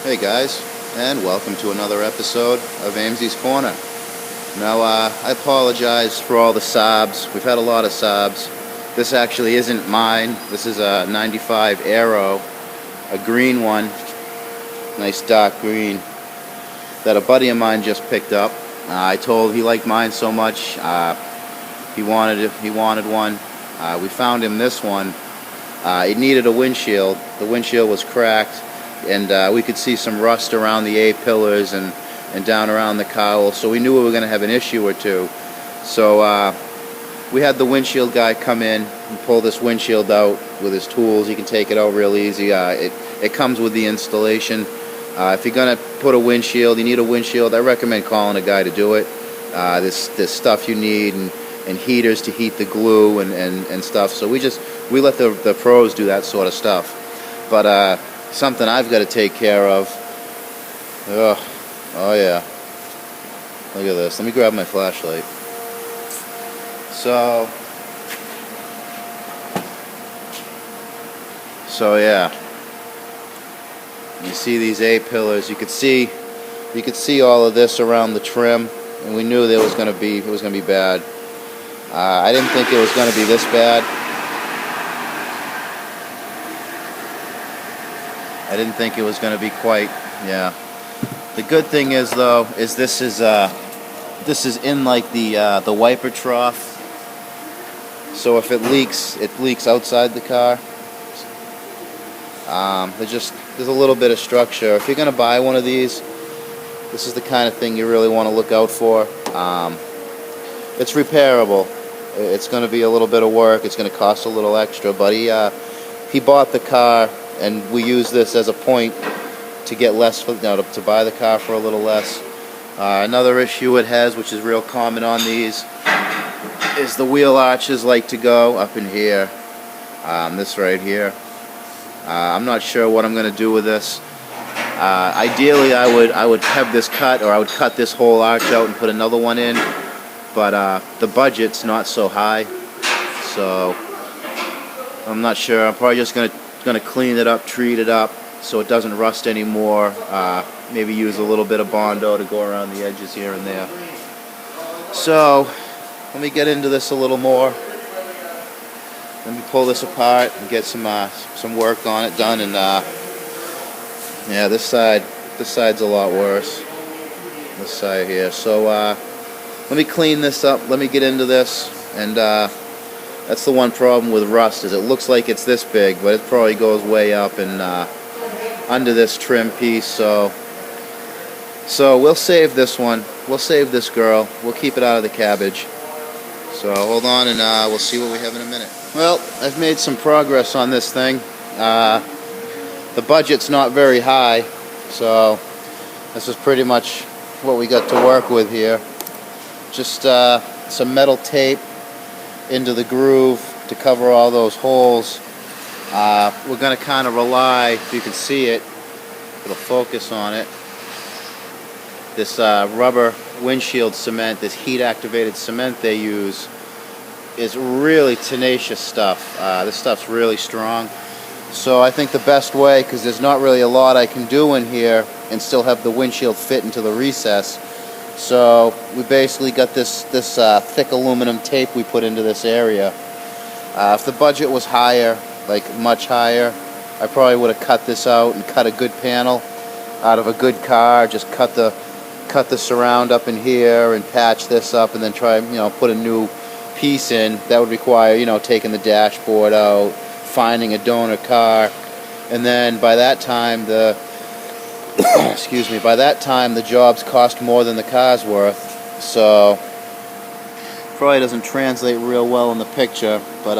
Hey guys, and welcome to another episode of Ames's Corner. Now, I apologize for all the Saabs. We've had a lot of Saabs. This actually isn't mine. This is a 95 Aero, a green one, nice dark green, that a buddy of mine just picked up. He liked mine so much, he wanted one. We found him this one. It needed a windshield. The windshield was cracked, and we could see some rust around the A-pillars and down around the cowl, so we knew we were going to have an issue or two. So we had the windshield guy come in and pull this windshield out with his tools. He can take it out real easy. It comes with the installation. If you're going to put a windshield, you need a windshield, I recommend calling a guy to do it. There's stuff you need, and heaters to heat the glue and stuff. So we let the pros do that sort of stuff. But something I've got to take care of. Oh yeah. Look at this. Let me grab my flashlight. So yeah. You see these A-pillars. You could see all of this around the trim, and we knew it was going to be bad. I didn't think it was going to be this bad. I didn't think it was going to be quite, yeah. The good thing is, though, is this is in like the wiper trough. So if it leaks outside the car. There's a little bit of structure. If you're going to buy one of these, this is the kind of thing you really want to look out for. It's repairable. It's going to be a little bit of work. It's going to cost a little extra, but he bought the car, and we use this as a point to get less to buy the car for a little less. Another issue it has, which is real common on these, is the wheel arches like to go up in here. This right here. I'm not sure what I'm going to do with this. Ideally, I would have this cut, or I would cut this whole arch out and put another one in. But the budget's not so high, so I'm not sure. I'm probably just gonna clean it up, treat it up, so it doesn't rust anymore. Maybe use a little bit of Bondo to go around the edges here and there. So let me get into this a little more. Let me pull this apart and get some work on it done. And yeah, this side's a lot worse. This side here. So let me clean this up. Let me get into this. And that's the one problem with rust, is it looks like it's this big, but it probably goes way up and under this trim piece. So we'll save this one. We'll save this girl. We'll keep it out of the cabbage. So hold on, and we'll see what we have in a minute. Well, I've made some progress on this thing. The budget's not very high, so this is pretty much what we got to work with here. Just some metal tape into the groove to cover all those holes. We're going to kind of rely, if you can see it, it'll focus on it. This rubber windshield cement, this heat-activated cement they use, is really tenacious stuff. This stuff's really strong. So I think the best way, because there's not really a lot I can do in here and still have the windshield fit into the recess, so we basically got this thick aluminum tape we put into this area. If the budget was higher, like much higher, I probably would have cut this out and cut a good panel out of a good car. Just cut the surround up in here and patch this up, and then try put a new piece in. That would require taking the dashboard out, finding a donor car, and then by that time by that time the jobs cost more than the car's worth. So probably doesn't translate real well in the picture, but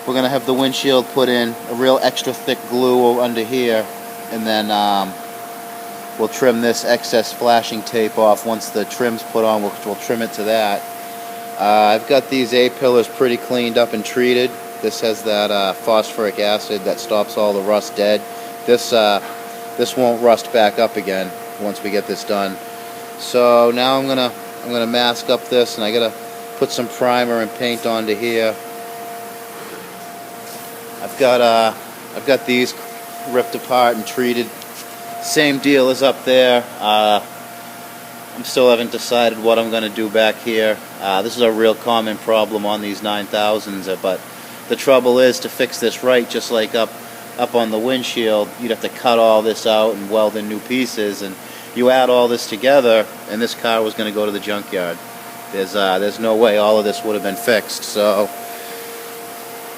we're gonna have the windshield put in, a real extra thick glue under here, and then we'll trim this excess flashing tape off. Once the trim's put on, we'll trim it to that. I've got these A-pillars pretty cleaned up and treated. This has that phosphoric acid that stops all the rust dead. This won't rust back up again once we get this done. So now I'm gonna mask up this, and I gotta put some primer and paint onto here. I've got these ripped apart and treated Same deal as up there. I'm still haven't decided what I'm going to do back here. This is a real common problem on these 9000s, but the trouble is, to fix this right, just like up on the windshield, you'd have to cut all this out and weld in new pieces, and you add all this together and this car was going to go to the junkyard. There's no way all of this would have been fixed. So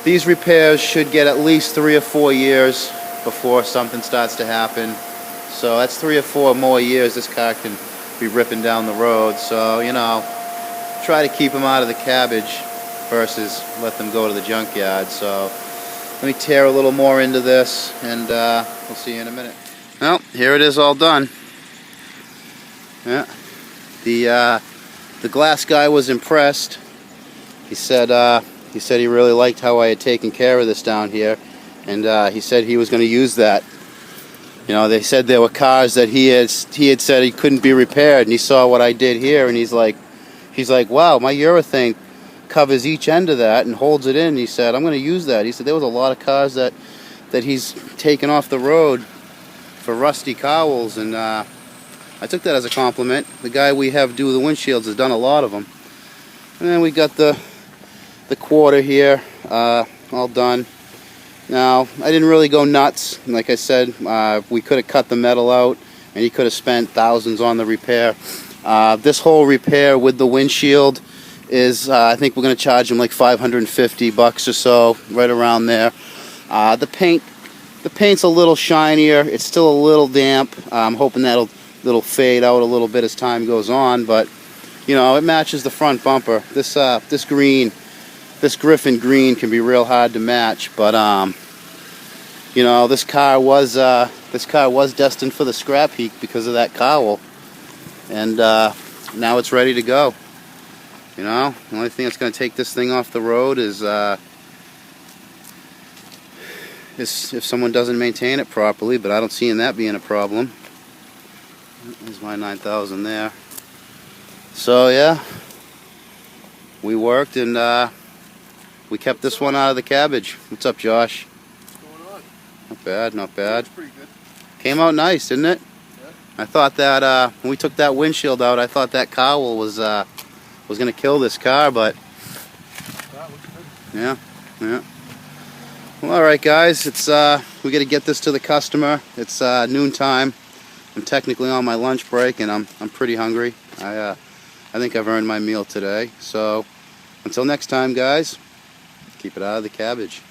these repairs should get at least 3 or 4 years before something starts to happen. So that's 3 or 4 more years this car can be ripping down the road. So, you know, try to keep them out of the cabbage versus let them go to the junkyard. So let me tear a little more into this, and we'll see you in a minute. Well, here it is, all done. Yeah, the glass guy was impressed. He said he really liked how I had taken care of this down here, and he said he was going to use that. You know, they said there were cars that he had said he couldn't be repaired, and he saw what I did here, and he's like, wow, my urethane covers each end of that and holds it in. He said, I'm going to use that. He said there was a lot of cars that he's taken off the road for rusty cowls, and I took that as a compliment. The guy we have do the windshields has done a lot of them. And then we got the quarter here, all done. Now, I didn't really go nuts. Like I said, we could have cut the metal out, and he could have spent thousands on the repair. This whole repair with the windshield is, I think we're going to charge him like $550 or so, right around there. The paint's a little shinier. It's still a little damp. I'm hoping that'll fade out a little bit as time goes on, but you know, it matches the front bumper. This green, this Griffin green, can be real hard to match, but you know, this car was destined for the scrap heap because of that cowl, and now it's ready to go. You know, the only thing that's going to take this thing off the road is if someone doesn't maintain it properly, but I don't see that being a problem. There's my 9000 there. So yeah, we worked, and we kept this one out of the cabbage. What's up, Josh? What's going on? Not bad, not bad. That's pretty good. Came out nice, didn't it? Yeah. I thought that when we took that windshield out, I thought that cowl was going to kill this car, but That looks good. yeah. Well, all right, guys. It's we got to get this to the customer. It's noon time. I'm technically on my lunch break, and I'm pretty hungry. I think I've earned my meal today. So until next time, guys, keep it out of the cabbage.